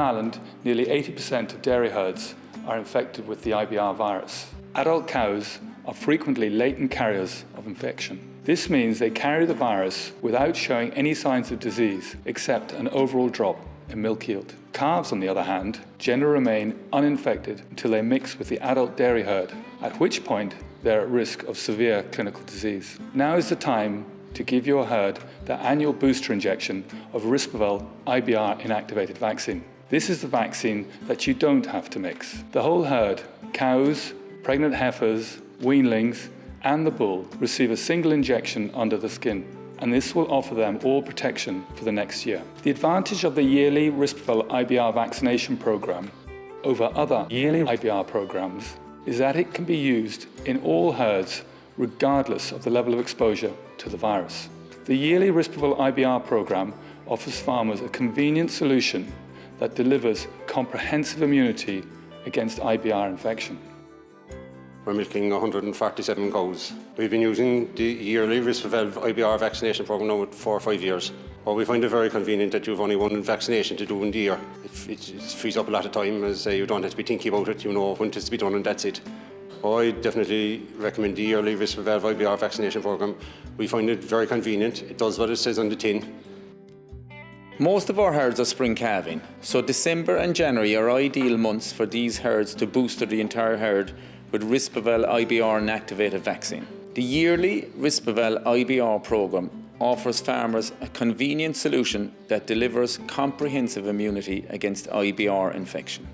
Ireland, nearly 80% of dairy herds are infected with the IBR virus. Adult cows are frequently latent carriers of infection. This means they carry the virus without showing any signs of disease, except an overall drop in milk yield. Calves, on the other hand, generally remain uninfected until they mix with the adult dairy herd, at which point they're at risk of severe clinical disease. Now is the time to give your herd the annual booster injection of Rispoval IBR inactivated vaccine. This is the vaccine that you don't have to mix. The whole herd, cows, pregnant heifers, weanlings, and the bull receive a single injection under the skin, and this will offer them all protection for the next year. The advantage of the yearly Rispoval IBR vaccination program over other yearly IBR programs is that it can be used in all herds regardless of the level of exposure to the virus. The yearly Rispoval IBR program offers farmers a convenient solution that delivers comprehensive immunity against IBR infection. We're milking 147 cows. We've been using the yearly Rispoval IBR vaccination program now for 4 or 5 years. Well, we find it very convenient that you've only one vaccination to do in the year. It frees up a lot of time, as you don't have to be thinking about it, you know when it has to be done and that's it. I definitely recommend the yearly Rispoval IBR vaccination program. We find it very convenient. It does what it says on the tin. Most of our herds are spring calving, so December and January are ideal months for these herds to booster the entire herd with Rispoval IBR inactivated vaccine. The yearly Rispoval IBR program offers farmers a convenient solution that delivers comprehensive immunity against IBR infection.